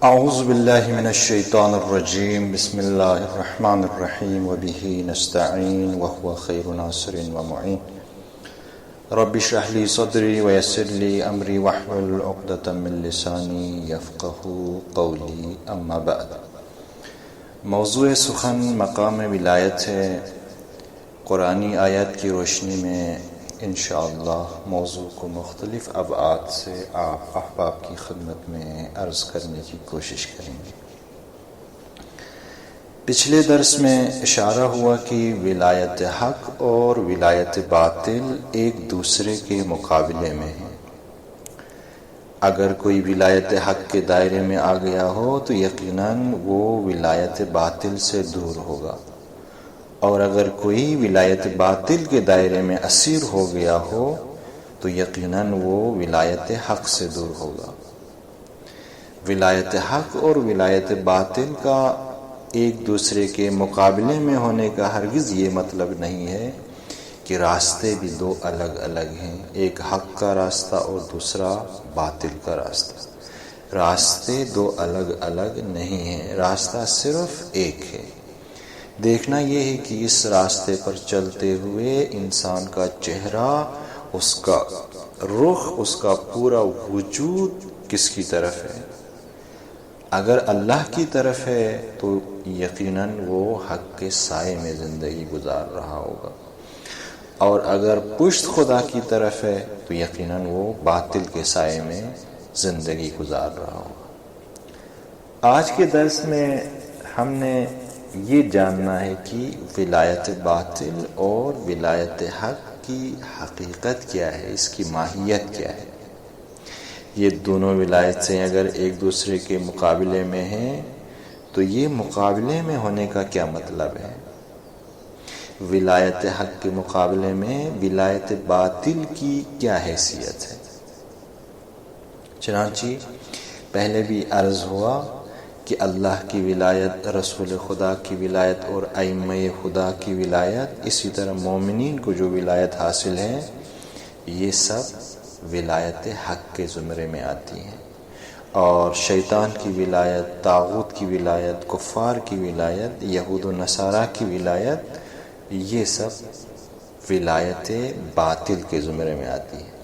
اعوذ باللہ من الشیطان الرجیم بسم اللہ الرحمن الرحیم وبہ نستعین وهو خیر ناصر ومعین رب اشرح لی صدری ویسر لی امری واحلل عقدۃ من لسانی یفقهوا قولی اما بعد۔ موضوع سخن مقام ولایت ہے۔ قرآنی آیات کی روشنی میں انشاءاللہ موضوع کو مختلف ابعاد سے آپ احباب کی خدمت میں عرض کرنے کی کوشش کریں گے۔ پچھلے درس میں اشارہ ہوا کہ ولایت حق اور ولایت باطل ایک دوسرے کے مقابلے میں ہیں۔ اگر کوئی ولایت حق کے دائرے میں آ گیا ہو تو یقیناً وہ ولایت باطل سے دور ہوگا، اور اگر کوئی ولایت باطل کے دائرے میں اسیر ہو گیا ہو تو یقیناً وہ ولایت حق سے دور ہوگا۔ ولایت حق اور ولایت باطل کا ایک دوسرے کے مقابلے میں ہونے کا ہرگز یہ مطلب نہیں ہے کہ راستے بھی دو الگ الگ ہیں، ایک حق کا راستہ اور دوسرا باطل کا راستہ۔ راستے دو الگ الگ نہیں ہیں، راستہ صرف ایک ہے۔ دیکھنا یہ ہے کہ اس راستے پر چلتے ہوئے انسان کا چہرہ، اس کا رخ، اس کا پورا وجود کس کی طرف ہے۔ اگر اللہ کی طرف ہے تو یقیناً وہ حق کے سائے میں زندگی گزار رہا ہوگا، اور اگر پشت خدا کی طرف ہے تو یقیناً وہ باطل کے سائے میں زندگی گزار رہا ہوگا۔ آج کے درس میں ہم نے یہ جاننا ہے کہ ولایت باطل اور ولایت حق کی حقیقت کیا ہے، اس کی ماہیت کیا ہے۔ یہ دونوں ولایتیں اگر ایک دوسرے کے مقابلے میں ہیں تو یہ مقابلے میں ہونے کا کیا مطلب ہے۔ ولایت حق کے مقابلے میں ولایت باطل کی کیا حیثیت ہے۔ چنانچہ پہلے بھی عرض ہوا کہ اللہ کی ولایت، رسول خدا کی ولایت اور ائمہ خدا کی ولایت، اسی طرح مومنین کو جو ولایت حاصل ہے، یہ سب ولایت حق کے زمرے میں آتی ہیں، اور شیطان کی ولایت، طاغوت کی ولایت، کفار کی ولایت، یہود و نصارہ کی ولایت، یہ سب ولایت باطل کے زمرے میں آتی ہے۔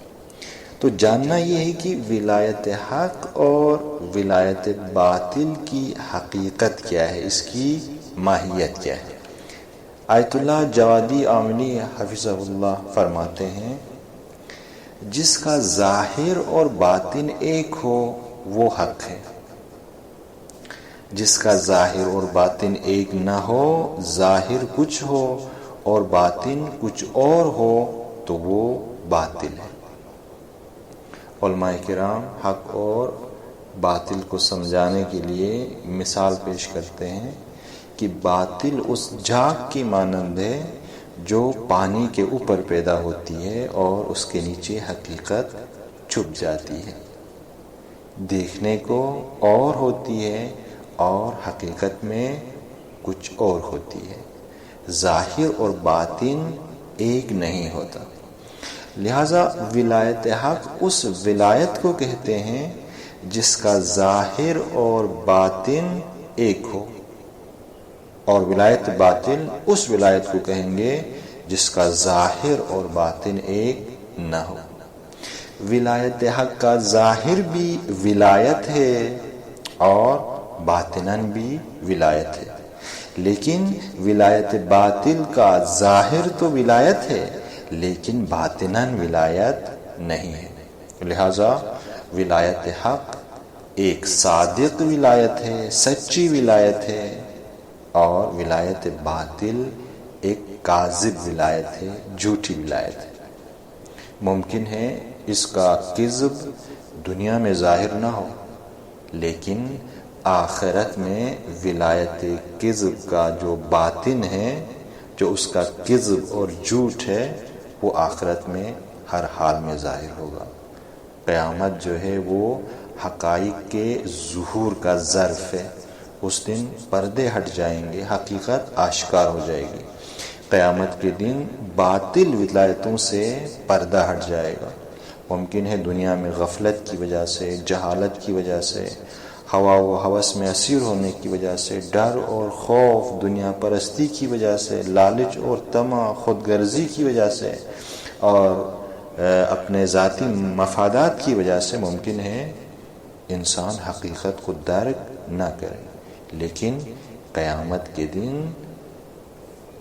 تو جاننا یہ ہے کہ ولایت حق اور ولایت باطل کی حقیقت کیا ہے، اس کی ماہیت کیا ہے۔ آیت اللہ جوادی عاملی حفظہ اللہ فرماتے ہیں، جس کا ظاہر اور باطن ایک ہو وہ حق ہے۔ جس کا ظاہر اور باطن ایک نہ ہو، ظاہر کچھ ہو اور باطن کچھ اور ہو تو وہ باطل ہے۔ علماء کرام حق اور باطل کو سمجھانے کے لیے مثال پیش کرتے ہیں کہ باطل اس جھاگ کی مانند ہے جو پانی کے اوپر پیدا ہوتی ہے اور اس کے نیچے حقیقت چھپ جاتی ہے، دیکھنے کو اور ہوتی ہے اور حقیقت میں کچھ اور ہوتی ہے۔ ظاہر اور باطن ایک نہیں ہوتا۔ لہذا ولایت حق اس ولایت کو کہتے ہیں جس کا ظاہر اور باطن ایک ہو، اور ولایت باطل اس ولایت کو کہیں گے جس کا ظاہر اور باطن ایک نہ ہو۔ ولایت حق کا ظاہر بھی ولایت ہے اور باطناً بھی ولایت ہے، لیکن ولایت باطل کا ظاہر تو ولایت ہے لیکن باطناً ولایت نہیں ہے۔ لہذا ولایت حق ایک صادق ولایت ہے، سچی ولایت ہے، اور ولایت باطل ایک کاذب ولایت ہے، جھوٹی ولایت ہے۔ ممکن ہے اس کا کذب دنیا میں ظاہر نہ ہو، لیکن آخرت میں ولایت کذب کا جو باطن ہے، جو اس کا کذب اور جھوٹ ہے، وہ آخرت میں ہر حال میں ظاہر ہوگا۔ قیامت جو ہے وہ حقائق کے ظہور کا ظرف ہے۔ اس دن پردے ہٹ جائیں گے، حقیقت آشکار ہو جائے گی۔ قیامت کے دن باطل ولایتوں سے پردہ ہٹ جائے گا۔ ممکن ہے دنیا میں غفلت کی وجہ سے، جہالت کی وجہ سے، ہوا و ہوس میں اسیر ہونے کی وجہ سے، ڈر اور خوف، دنیا پرستی کی وجہ سے، لالچ اور طمع، خود غرضی کی وجہ سے اور اپنے ذاتی مفادات کی وجہ سے ممکن ہے انسان حقیقت کو درک نہ کرے. لیکن قیامت کے دن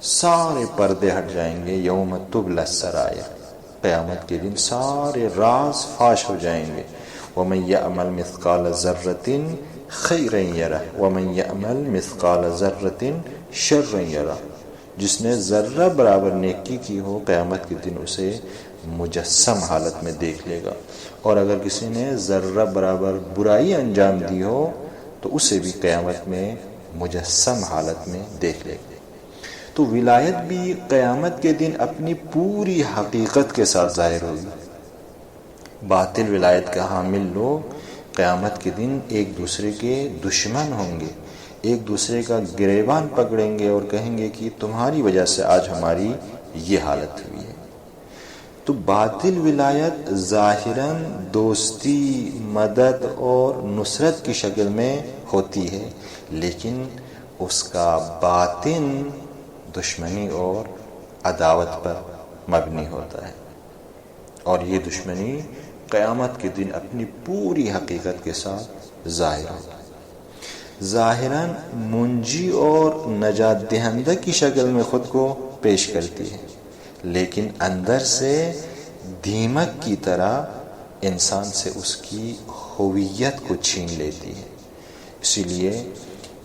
سارے پردے ہٹ جائیں گے. یوم تبلی السرائر، قیامت کے دن سارے راز فاش ہو جائیں گے. وَمَن يَعْمَلْ مِثْقَالَ ذَرَّةٍ خَيْرًا يَرَهُ وَمَن يَعْمَلْ مِثْقَالَ ذَرَّةٍ شَرًّا يَرَهُ. جس نے ذرہ برابر نیکی کی ہو قیامت کے دن اسے مجسم حالت میں دیکھ لے گا، اور اگر کسی نے ذرہ برابر برائی انجام دی ہو تو اسے بھی قیامت میں مجسم حالت میں دیکھ لے گا. تو ولایت بھی قیامت کے دن اپنی پوری حقیقت کے ساتھ ظاہر ہوگی. باطل ولایت کا حامل لوگ قیامت کے دن ایک دوسرے کے دشمن ہوں گے، ایک دوسرے کا گریبان پکڑیں گے اور کہیں گے کہ تمہاری وجہ سے آج ہماری یہ حالت ہوئی ہے. تو باطل ولایت ظاہراً دوستی، مدد اور نصرت کی شکل میں ہوتی ہے، لیکن اس کا باطن دشمنی اور عداوت پر مبنی ہوتا ہے، اور یہ دشمنی قیامت کے دن اپنی پوری حقیقت کے ساتھ ظاہر ہوتا ہے. ظاہراً منجی اور نجات دہندہ کی شکل میں خود کو پیش کرتی ہے، لیکن اندر سے دیمک کی طرح انسان سے اس کی ہویت کو چھین لیتی ہے. اسی لیے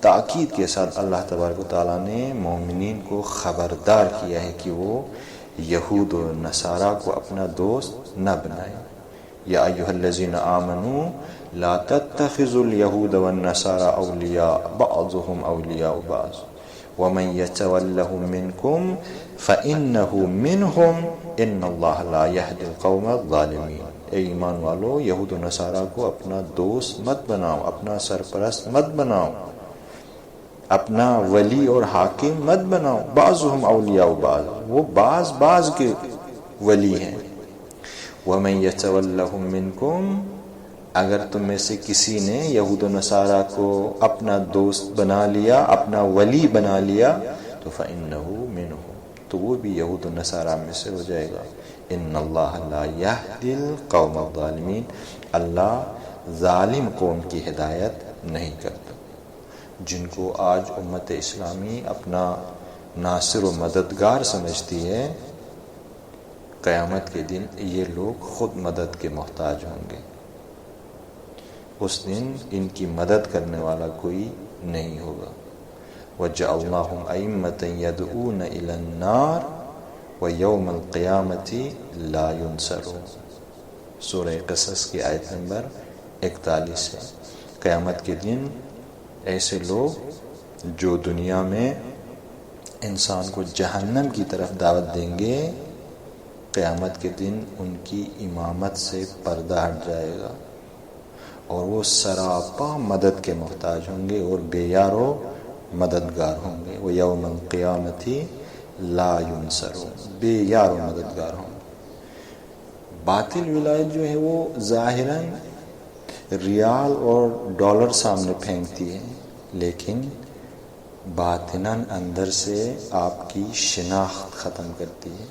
تاکید کے ساتھ اللہ تبارک و تعالیٰ نے مومنین کو خبردار کیا ہے کہ وہ یہود و نصارہ کو اپنا دوست نہ بنائیں. یا ایھا الذین آمنوا لا تتخذوا اليہود والنصارى اولیاء بعضهم اولیاء بعض ومن یتولهم منکم فانہ منہم ان اللہ لا یہدی القوم الظالمین. اے ایمان والو، یہود و نصارہ کو اپنا دوست مت بناؤ، اپنا سرپرست مت بناؤ، اپنا ولی اور حاکم مت بناؤ. بعضهم اولیاء بعض، وہ بعض کے ولی ہیں. وَمَن يَتَوَلَّهُم مِّنكُمْ، اگر تم میں سے کسی نے یہود و نصارہ کو اپنا دوست بنا لیا، اپنا ولی بنا لیا، تو فَإِنَّهُ مِنْهُمْ، تو وہ بھی یہود و نصارہ میں سے ہو جائے گا. إِنَّ اللَّهَ لَا يَهْدِي الْقَوْمَ الظَّالِمِينَ، اللہ ظالم قوم کی ہدایت نہیں کرتا. جن کو آج امت اسلامی اپنا ناصر و مددگار سمجھتی ہے، قیامت کے دن یہ لوگ خود مدد کے محتاج ہوں گے. اس دن ان کی مدد کرنے والا کوئی نہیں ہوگا. وَجَعَلْنَاهُمْ أَئِمَّةً يَدْعُونَ إِلَى النَّارِ وَيَوْمَ الْقِيَامَةِ لَا يُنصَرُونَ. سورہ قصص کی آیت نمبر 41 ہے. قیامت کے دن ایسے لوگ جو دنیا میں انسان کو جہنم کی طرف دعوت دیں گے، قیامت کے دن ان کی امامت سے پردہ ہٹ جائے گا اور وہ سراپا مدد کے محتاج ہوں گے اور بے یار و مددگار ہوں گے. وہ یوم القیامتی لا ینصرون، بے یار و مددگار ہوں گے. باطل ولایت جو ہے وہ ظاہراً ریال اور ڈالر سامنے پھینکتی ہے، لیکن باطناً اندر سے آپ کی شناخت ختم کرتی ہے،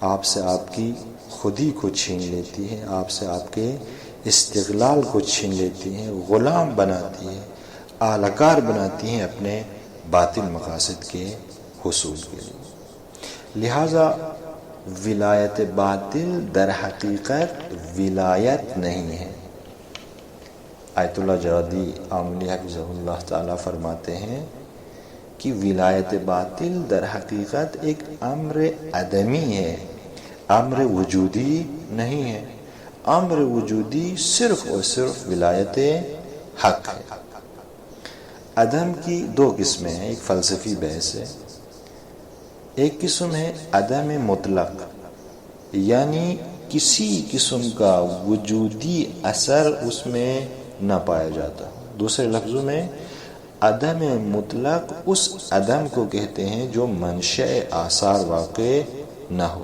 آپ سے آپ کی خودی کو چھین لیتی ہے، آپ سے آپ کے استقلال کو چھین لیتی ہے، غلام بناتی ہے، آلکار بناتی ہیں اپنے باطل مقاصد کے حصول کے لیے. لہذا ولایت باطل در حقیقت ولایت نہیں ہے. آیت اللہ جوادی عاملی حفظہ اللہ تعالیٰ فرماتے ہیں کہ ولایت باطل در حقیقت ایک امر عدمی ہے، امر وجودی نہیں ہے. امر وجودی صرف اور صرف ولایت حق ہے. عدم کی دو قسمیں ہیں، ایک فلسفی بحث ہے. ایک قسم ہے عدم مطلق، یعنی کسی قسم کا وجودی اثر اس میں نہ پایا جاتا. دوسرے لفظوں میں عدم مطلق اس عدم کو کہتے ہیں جو منشأ آثار واقع نہ ہو.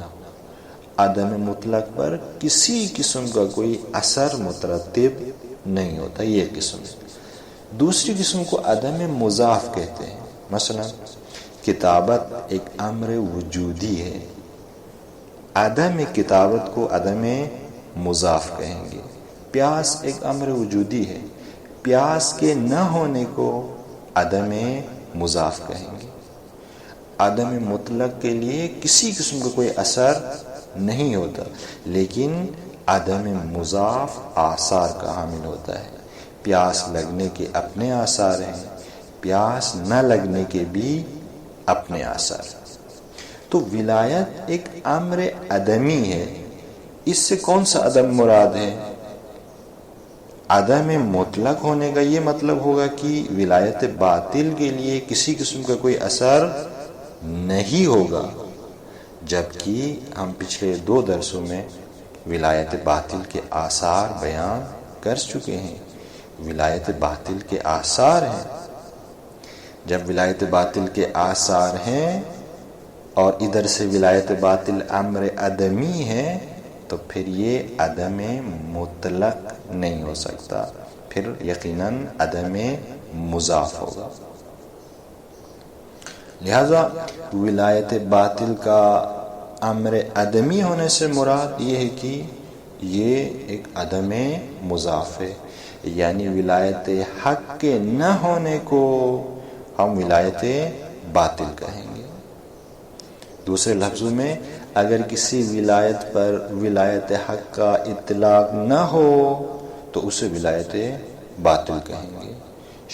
عدم مطلق پر کسی قسم کا کوئی اثر مترتب نہیں ہوتا، یہ قسم ہے. دوسری قسم کو عدم مضاف کہتے ہیں. مثلا کتابت ایک امر وجودی ہے، عدم کتابت کو عدم مضاف کہیں گے. پیاس ایک امر وجودی ہے، پیاس کے نہ ہونے کو عدم مضاف کہیں گے. عدم مطلق کے لیے کسی قسم کا کوئی اثر نہیں ہوتا، لیکن عدم مضاف آثار کا حامل ہوتا ہے. پیاس لگنے کے اپنے آثار ہیں، پیاس نہ لگنے کے بھی اپنے آثار. تو ولایت ایک امر عدمی ہے. اس سے کون سا عدم مراد ہے؟ عدم مطلق ہونے کا یہ مطلب ہوگا کہ ولایت باطل کے لیے کسی قسم کا کوئی اثر نہیں ہوگا، جبکہ ہم پچھلے 2 درسوں میں ولایت باطل کے آثار بیان کر چکے ہیں. ولایت باطل کے آثار ہیں. جب ولایت باطل کے آثار ہیں اور ادھر سے ولایت باطل امر عدمی ہے تو پھر یہ عدم مطلق نہیں ہو سکتا، پھر یقیناً عدم مضاف ہوگا. لہذا ولایت باطل کا امر عدمی ہونے سے مراد یہ ہے کہ یہ ایک عدم مضاف ہے، یعنی ولایت حق کے نہ ہونے کو ہم ولایت باطل کہیں گے. دوسرے لفظوں میں اگر کسی ولایت پر ولایت حق کا اطلاق نہ ہو تو اسے ولایت باطل کہیں گے.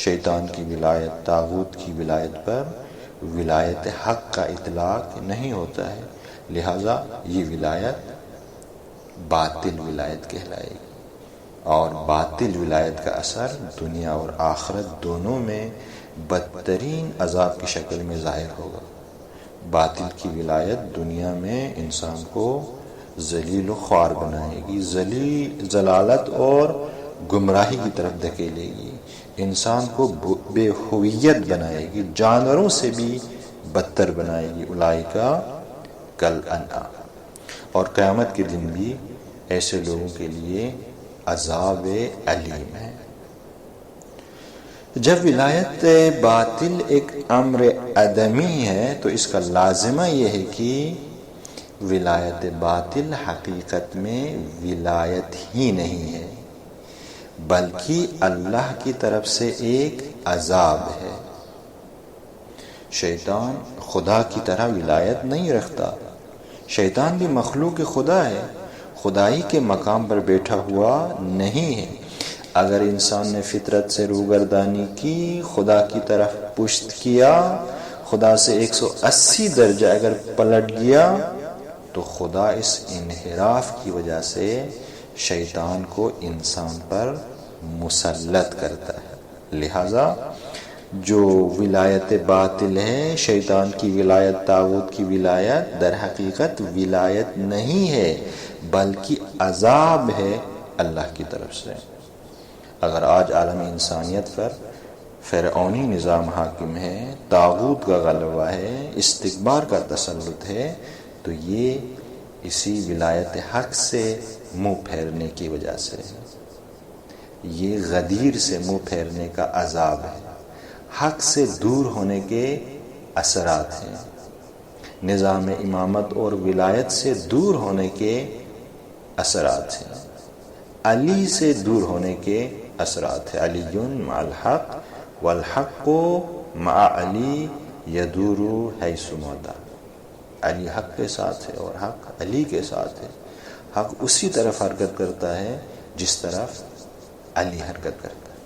شیطان کی ولایت، طاغوت کی ولایت پر ولایت حق کا اطلاق نہیں ہوتا ہے، لہذا یہ ولایت باطل ولایت کہلائے گی. اور باطل ولایت کا اثر دنیا اور آخرت دونوں میں بدترین عذاب کی شکل میں ظاہر ہوگا. باطل کی ولایت دنیا میں انسان کو ذلیل و خوار بنائے گی، ضلالت اور گمراہی کی طرف دھکیلے گی، انسان کو بے ہویت بنائے گی، جانوروں سے بھی بدتر بنائے گی. اولئک کالانعام. اور قیامت کے دن بھی ایسے لوگوں کے لیے عذاب علیم ہے. جب ولایت باطل ایک امر عدمی ہے تو اس کا لازمہ یہ ہے کہ ولایت باطل حقیقت میں ولایت ہی نہیں ہے، بلکہ اللہ کی طرف سے ایک عذاب ہے. شیطان خدا کی طرح ولایت نہیں رکھتا. شیطان بھی مخلوق خدا ہے، خدائی کے مقام پر بیٹھا ہوا نہیں ہے. اگر انسان نے فطرت سے روگردانی کی، خدا کی طرف پشت کیا، خدا سے 180 درجہ اگر پلٹ گیا تو خدا اس انحراف کی وجہ سے شیطان کو انسان پر مسلط کرتا ہے. لہذا جو ولایت باطل ہے، شیطان کی ولایت، طاغوت کی ولایت، در حقیقت ولایت نہیں ہے بلکہ عذاب ہے اللہ کی طرف سے. اگر آج عالم انسانیت پر فرعونی نظام حاکم ہے، طاغوت کا غلبہ ہے، استکبار کا تسلط ہے، تو یہ اسی ولایت حق سے منہ پھیرنے کی وجہ سے ہے. یہ غدیر سے منہ پھیرنے کا عذاب ہے، حق سے دور ہونے کے اثرات ہیں، نظام امامت اور ولایت سے دور ہونے کے اثرات ہیں، علی سے دور ہونے کے اثرات ہیں. علی مع الحق والحق مع علی یدور حیث مدا. علی حق کے ساتھ ہے اور حق علی کے ساتھ ہے. حق اسی طرف حرکت کرتا ہے جس طرف علی حرکت کرتا ہے.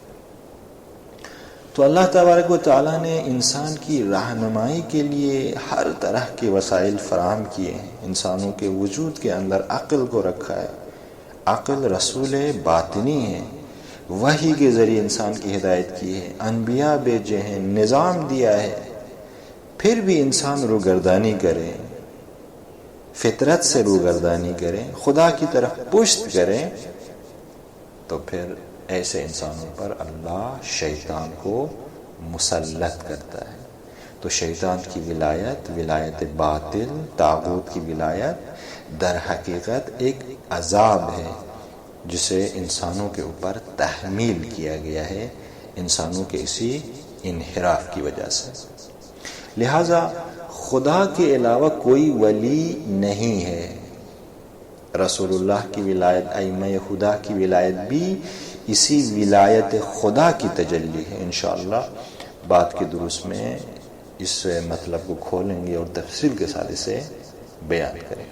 تو اللہ تبارک و تعالیٰ نے انسان کی رہنمائی کے لیے ہر طرح کے وسائل فراہم کیے ہیں. انسانوں کے وجود کے اندر عقل کو رکھا ہے. عقل رسول باطنی ہے، وحی کے ذریعے انسان کی ہدایت کی ہے، انبیاء بھیجے ہیں، نظام دیا ہے. پھر بھی انسان روگردانی کرے، فطرت سے روگردانی کرے، خدا کی طرف پشت کرے، تو پھر ایسے انسانوں پر اللہ شیطان کو مسلط کرتا ہے. تو شیطان کی ولایت، ولایت باطل، طاغوت کی ولایت در حقیقت ایک عذاب ہے جسے انسانوں کے اوپر تحمیل کیا گیا ہے انسانوں کے اسی انحراف کی وجہ سے۔ لہذا خدا کے علاوہ کوئی ولی نہیں ہے۔ رسول اللہ کی ولایت، ائمہ خدا کی ولایت بھی اسی ولایت خدا کی تجلی ہے۔ انشاءاللہ بعد کے دروس میں اس مطلب کو کھولیں گے اور تفصیل کے ساتھ اسے بیان کریں۔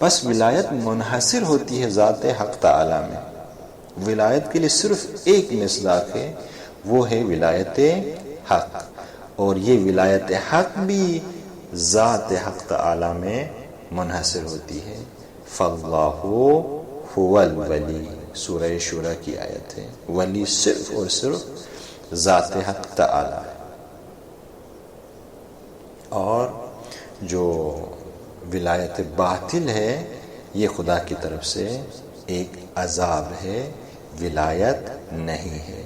بس ولایت منحصر ہوتی ہے ذات حق تعالی میں۔ ولایت کے لیے صرف ایک مصداق ہے، وہ ہے ولایت حق، اور یہ ولایت حق بھی ذات حق تعالی میں منحصر ہوتی ہے۔ فاللہ هو الولی، سورہ شورى کی آیت ہے۔ ولی صرف اور صرف ذات حق تعالی ہے۔ اور جو ولایت باطل ہے یہ خدا کی طرف سے ایک عذاب ہے، ولایت نہیں ہے۔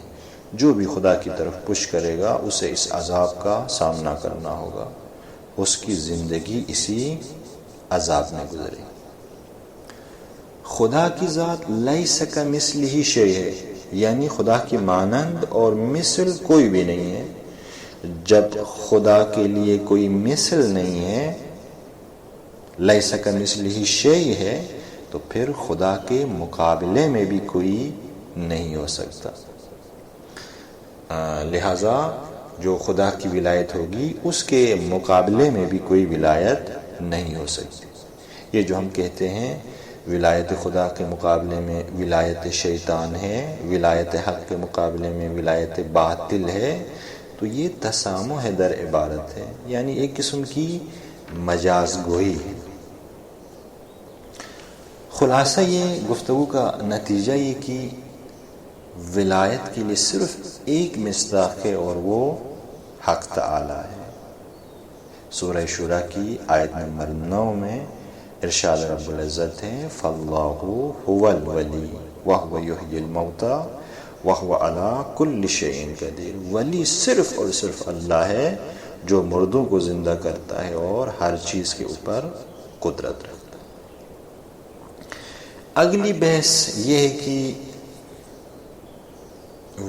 جو بھی خدا کی طرف پش کرے گا اسے اس عذاب کا سامنا کرنا ہوگا، اس کی زندگی اسی عذاب میں گزرے۔ خدا کی ذات لیس کمثلہ شیء ہے، یعنی خدا کی مانند اور مثل کوئی بھی نہیں ہے۔ جب خدا کے لیے کوئی مثل نہیں ہے، لیس کمثلہ شیء ہے، تو پھر خدا کے مقابلے میں بھی کوئی نہیں ہو سکتا۔ لہذا جو خدا کی ولایت ہوگی اس کے مقابلے میں بھی کوئی ولایت نہیں ہو سکتی۔ یہ جو ہم کہتے ہیں ولایت خدا کے مقابلے میں ولایت شیطان ہے، ولایت حق کے مقابلے میں ولایت باطل ہے، تو یہ تسامح در عبارت ہے، یعنی ایک قسم کی مجاز گوئی ہے۔ خلاصہ یہ گفتگو کا نتیجہ یہ کہ ولایت کے لیے صرف ایک مصداق ہے اور وہ حق تعالی ہے۔ سورہ شورى کی آیت نمبر 9 میں ارشاد رب العزت ہے فاللہ هو الولی وهو یحیی الموتى وهو علی کل شیء قدیر۔ ولی صرف اور صرف اللہ ہے جو مردوں کو زندہ کرتا ہے اور ہر چیز کے اوپر قدرت رکھتا ہے۔ اگلی بحث یہ ہے کہ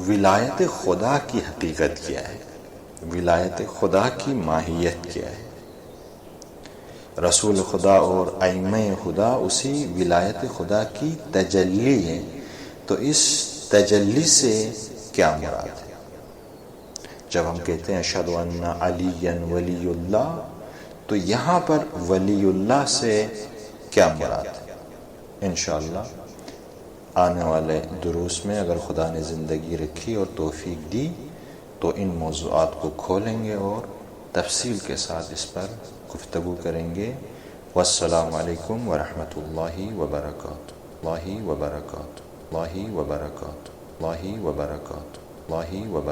ولایت خدا کی حقیقت کیا ہے، ولایت خدا کی ماہیت کیا ہے۔ رسول خدا اور ائمہ خدا اسی ولایت خدا کی تجلی ہے، تو اس تجلی سے کیا مراد ہے؟ جب ہم کہتے ہیں اشہد ان علیٰ ولی اللہ، تو یہاں پر ولی اللہ سے کیا مراد ہے؟ انشاءاللہ آنے والے دروس میں اگر خدا نے زندگی رکھی اور توفیق دی تو ان موضوعات کو کھولیں گے اور تفصیل کے ساتھ اس پر گفتگو کریں گے۔ والسلام علیکم ورحمۃ اللہ وبرکاتہ، اللہ وبرکاتہ، اللہ وبرکاتہ، اللہ وبرکاتہ، اللہ وبرکاتہ۔